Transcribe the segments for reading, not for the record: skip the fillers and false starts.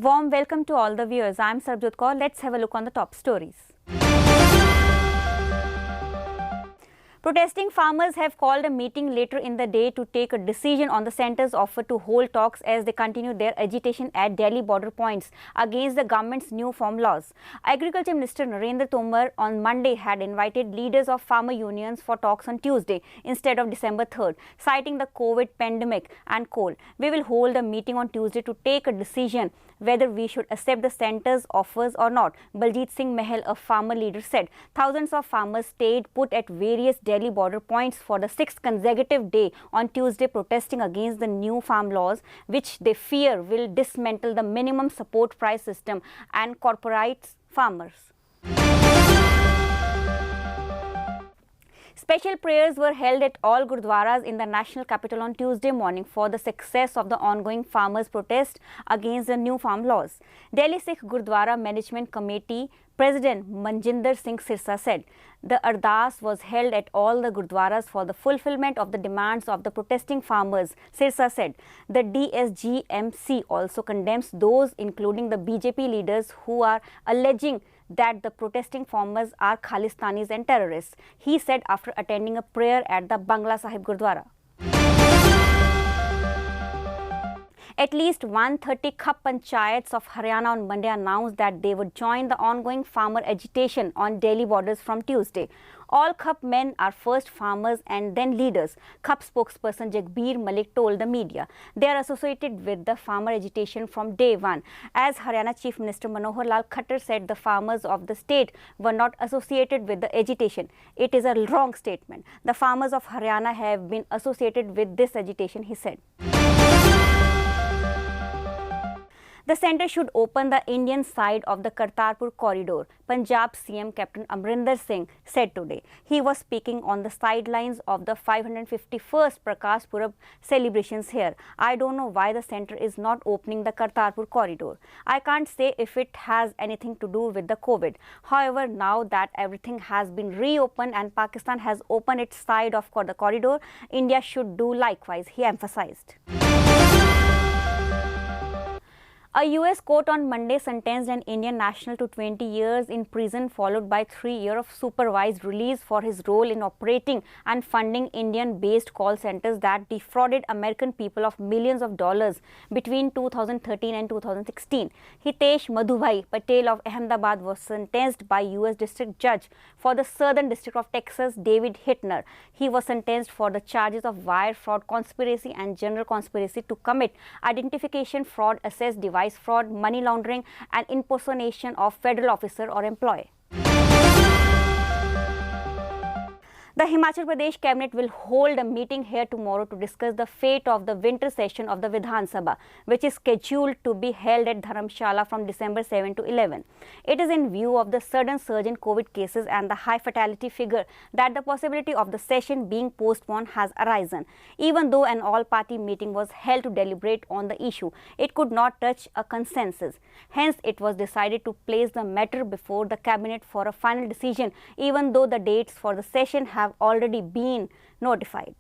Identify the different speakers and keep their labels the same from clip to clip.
Speaker 1: Warm welcome to all the viewers. I am Sarabjot Kaur. Let's have a look on the top stories. Protesting farmers have called a meeting later in the day to take a decision on the centre's offer to hold talks as they continue their agitation at Delhi border points against the government's new farm laws. Agriculture Minister Narendra Tomar on Monday had invited leaders of farmer unions for talks on Tuesday instead of December 3rd, citing the COVID pandemic and coal. We will hold a meeting on Tuesday to take a decision whether we should accept the centre's offers or not, Baljit Singh Mahal, a farmer leader, said. Thousands of farmers stayed put at various Delhi border points for the sixth consecutive day on Tuesday, protesting against the new farm laws, which they fear will dismantle the minimum support price system and corporate farmers. Special prayers were held at all Gurdwaras in the national capital on Tuesday morning for the success of the ongoing farmers' protest against the new farm laws. Delhi Sikh Gurdwara Management Committee President Manjinder Singh Sirsa said the ardas was held at all the Gurdwaras for the fulfillment of the demands of the protesting farmers. Sirsa said the DSGMC also condemns those, including the BJP leaders, who are alleging that the protesting farmers are Khalistanis and terrorists, he said after attending a prayer at the Bangla Sahib Gurdwara. At least 130 Khap Panchayats of Haryana on Monday announced that they would join the ongoing farmer agitation on Delhi borders from Tuesday. All Khap men are first farmers and then leaders, Khap spokesperson Jagbir Malik told the media. They are associated with the farmer agitation from day one. As Haryana Chief Minister Manohar Lal Khattar said, the farmers of the state were not associated with the agitation. It is a wrong statement. The farmers of Haryana have been associated with this agitation, he said. The centre should open the Indian side of the Kartarpur corridor, Punjab CM Captain Amrinder Singh said today. He was speaking on the sidelines of the 551st Prakash Purab celebrations here. I don't know why the centre is not opening the Kartarpur corridor. I can't say if it has anything to do with the COVID. However, now that everything has been reopened and Pakistan has opened its side of the corridor, India should do likewise, he emphasized. A US court on Monday sentenced an Indian national to 20 years in prison, followed by 3 years of supervised release for his role in operating and funding Indian-based call centers that defrauded American people of millions of dollars between 2013 and 2016. Hitesh Madhubhai Patel of Ahmedabad was sentenced by US District Judge for the Southern District of Texas, David Hittner. He was sentenced for the charges of wire fraud, conspiracy and general conspiracy to commit identification fraud, access device fraud, money laundering and impersonation of federal officer or employee. The Himachal Pradesh Cabinet will hold a meeting here tomorrow to discuss the fate of the winter session of the Vidhan Sabha, which is scheduled to be held at Dharamshala from December 7 to 11. It is in view of the sudden surge in COVID cases and the high fatality figure that the possibility of the session being postponed has arisen. Even though an all-party meeting was held to deliberate on the issue, it could not touch a consensus. Hence, it was decided to place the matter before the Cabinet for a final decision, even though the dates for the session have already been notified.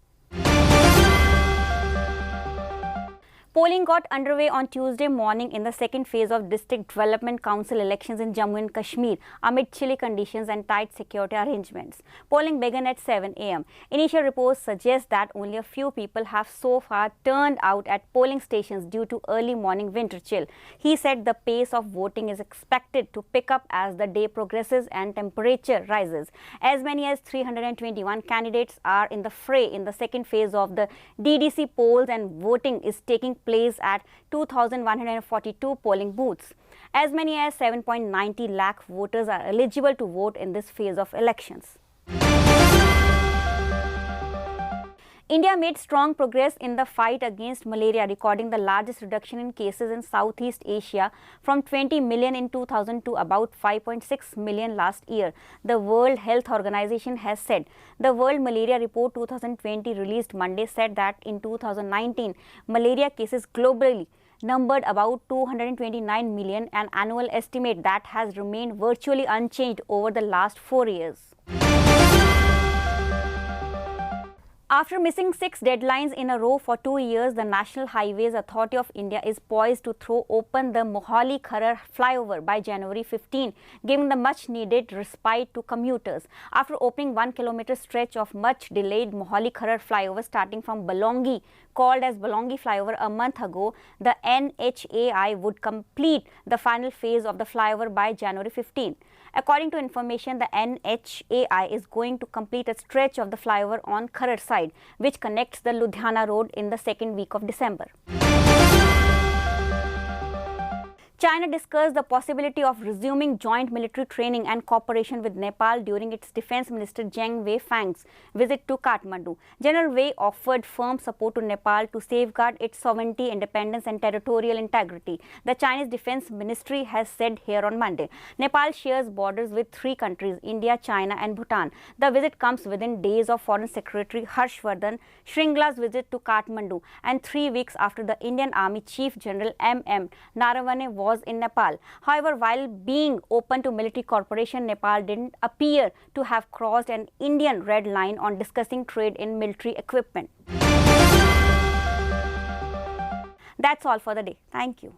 Speaker 1: Polling got underway on Tuesday morning in the second phase of District Development Council elections in Jammu and Kashmir amid chilly conditions and tight security arrangements. Polling began at 7 a.m. Initial reports suggest that only a few people have so far turned out at polling stations due to early morning winter chill. He said the pace of voting is expected to pick up as the day progresses and temperature rises. As many as 321 candidates are in the fray in the second phase of the DDC polls, and voting is taking place at 2,142 polling booths. As many as 7.90 lakh voters are eligible to vote in this phase of elections. India made strong progress in the fight against malaria, recording the largest reduction in cases in Southeast Asia from 20 million in 2000 to about 5.6 million last year, the World Health Organization has said. The World Malaria Report 2020 released Monday said that in 2019, malaria cases globally numbered about 229 million, an annual estimate that has remained virtually unchanged over the last 4 years. After missing 6 deadlines in a row for 2 years, the National Highways Authority of India is poised to throw open the Mohali-Kharar flyover by January 15, giving the much-needed respite to commuters. After opening 1 kilometer stretch of much-delayed Mohali-Kharar flyover starting from Balongi, called as Balongi flyover a month ago, the NHAI would complete the final phase of the flyover by January 15. According to information, the NHAI is going to complete a stretch of the flyover on Kharar side, which connects the Ludhiana road in the second week of December. China discussed the possibility of resuming joint military training and cooperation with Nepal during its Defence Minister Zheng Weifang's visit to Kathmandu. General Wei offered firm support to Nepal to safeguard its sovereignty, independence and territorial integrity, the Chinese Defence Ministry has said here on Monday. Nepal shares borders with 3 countries, India, China and Bhutan. The visit comes within days of Foreign Secretary Harshvardhan Shringla's visit to Kathmandu and 3 weeks after the Indian Army Chief General M.M. Narawane was in Nepal. However, while being open to military cooperation, Nepal didn't appear to have crossed an Indian red line on discussing trade in military equipment. That's all for the day. Thank you.